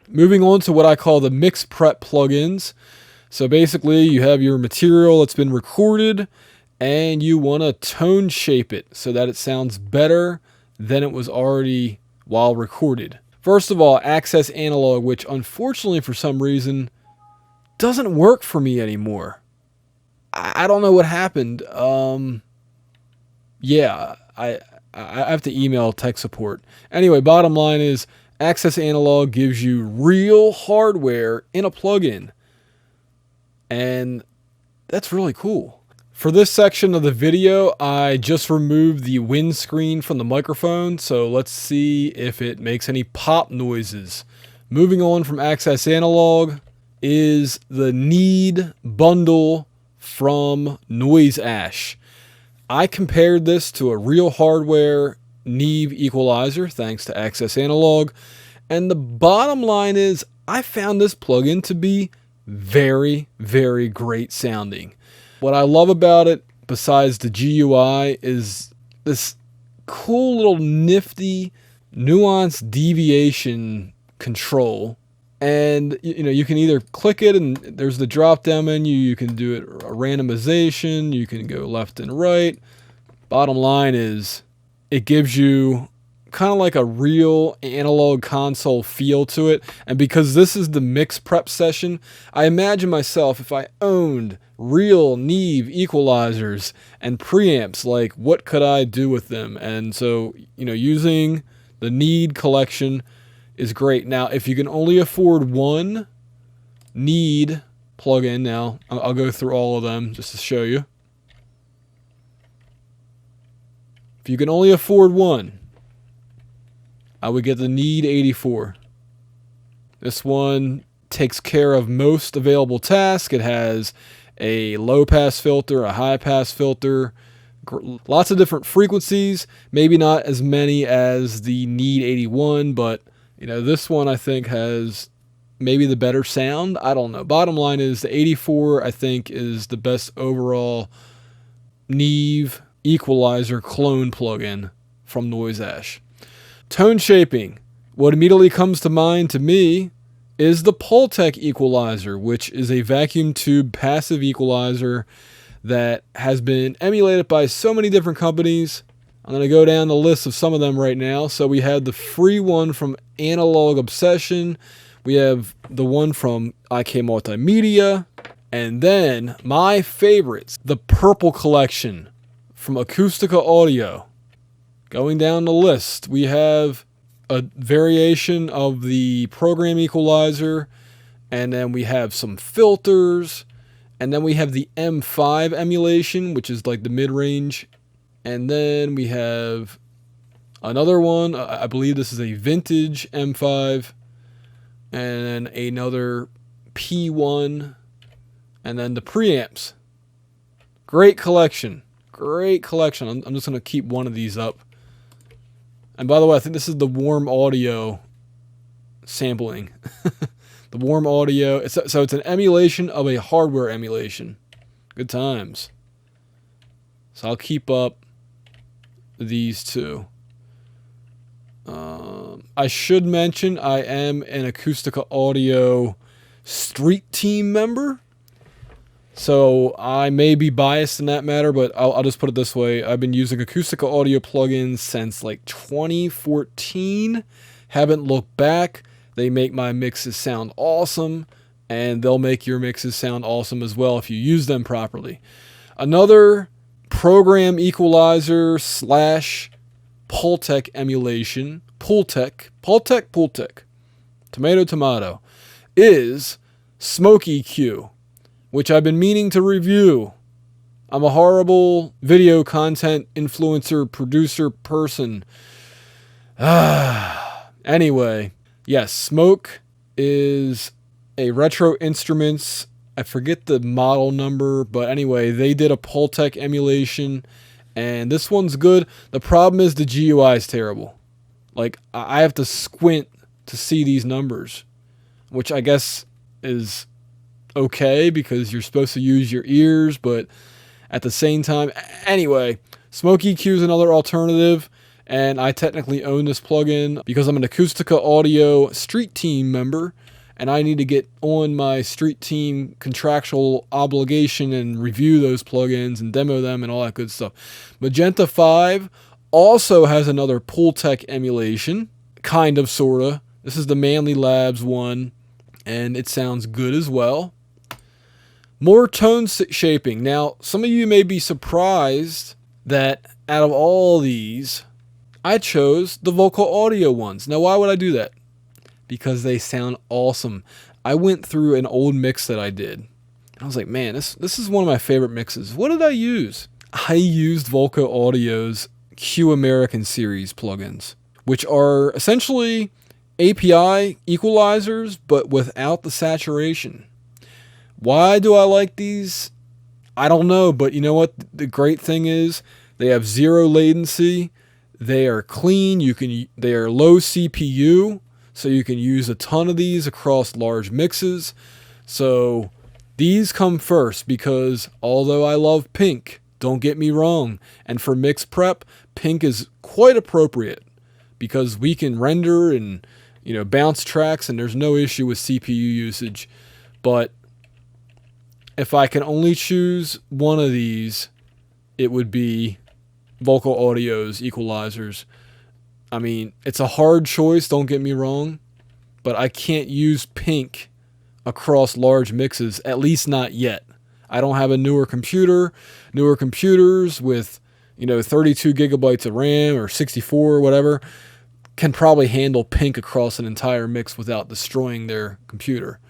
Moving on to what I call the mix prep plugins. So basically you have your material that's been recorded and you want to tone shape it so that it sounds better than it was already while recorded. First of all, Access Analog, which unfortunately for some reason doesn't work for me anymore. I don't know what happened. Yeah, I have to email tech support. Anyway, bottom line is Access Analog gives you real hardware in a plugin. And that's really cool. For this section of the video, I just removed the windscreen from the microphone, so let's see if it makes any pop noises. Moving on from Access Analog is the Neve bundle from Noise Ash. I compared this to a real hardware Neve equalizer, thanks to Access Analog, and the bottom line is I found this plugin to be very, very great sounding. What I love about it, besides the GUI, is this cool little nifty nuanced deviation control. And you can either click it and there's the drop down menu, you can do it a randomization, you can go left and right. Bottom line is it gives you kind of like a real analog console feel to it. And because this is the mix prep session, I imagine myself, if I owned real Neve equalizers and preamps, like what could I do with them? And so, using the Neve collection is great. Now, if you can only afford one Neve plugin, now I'll go through all of them just to show you. If you can only afford one, I would get the Neve 84. This one takes care of most available tasks. It has a low pass filter, a high pass filter, lots of different frequencies, maybe not as many as the Neve 81, but this one I think has maybe the better sound. I don't know. Bottom line is the 84 I think is the best overall Neve equalizer clone plugin from Noise Ash. Tone shaping. What immediately comes to mind to me is the Pultec equalizer, which is a vacuum tube passive equalizer that has been emulated by so many different companies. I'm going to go down the list of some of them right now. So we have the free one from Analog Obsession. We have the one from IK Multimedia. And then my favorites, the Purple Collection from Acoustica Audio. Going down the list, we have a variation of the program equalizer, and then we have some filters, and then we have the M5 emulation, which is like the mid-range, and then we have another one. I believe this is a vintage M5, and then another P1, and then the preamps. Great collection. Great collection. I'm just going to keep one of these up. And by the way, I think this is the warm audio sampling. The warm audio. So it's an emulation of a hardware emulation. Good times. So I'll keep up these two. I should mention I am an Acoustica Audio Street Team member. So I may be biased in that matter, but I'll just put it this way. I've been using Acoustica Audio plugins since like 2014. Haven't looked back. They make my mixes sound awesome, and they'll make your mixes sound awesome as well if you use them properly. Another program equalizer / Pultec emulation, Pultec, tomato, is Smoke EQ, which I've been meaning to review. I'm a horrible video content influencer, producer person. Anyway, yes, Smoke is a Retro Instruments. I forget the model number, but anyway, they did a Pultec emulation, and this one's good. The problem is the GUI is terrible. Like, I have to squint to see these numbers, which I guess is okay because you're supposed to use your ears, but at the same time, anyway, Smoke EQ is another alternative. And I technically own this plugin because I'm an Acoustica Audio Street Team member, and I need to get on my Street Team contractual obligation and review those plugins and demo them and all that good stuff. Magenta 5 also has another Pultec emulation, kind of, sorta. This is the Manly Labs one, and it sounds good as well. More tone shaping. Now, some of you may be surprised that out of all these, I chose the vocal audio ones. Now, why would I do that? Because they sound awesome. I went through an old mix that I did. I was like, man, this is one of my favorite mixes. What did I use? I used Volco Audio's Q American series plugins, which are essentially API equalizers, but without the saturation. Why do I like these? I don't know, but you know what? The great thing is they have zero latency. They are clean. They are low CPU, so you can use a ton of these across large mixes. So these come first because although I love pink, don't get me wrong, and for mix prep, pink is quite appropriate because we can render and bounce tracks, and there's no issue with CPU usage. But if I can only choose one of these, it would be Vocal Audio's equalizers. I mean, it's a hard choice, don't get me wrong, but I can't use pink across large mixes, at least not yet. I don't have a newer computer. Newer computers with 32 gigabytes of RAM or 64 or whatever can probably handle pink across an entire mix without destroying their computer.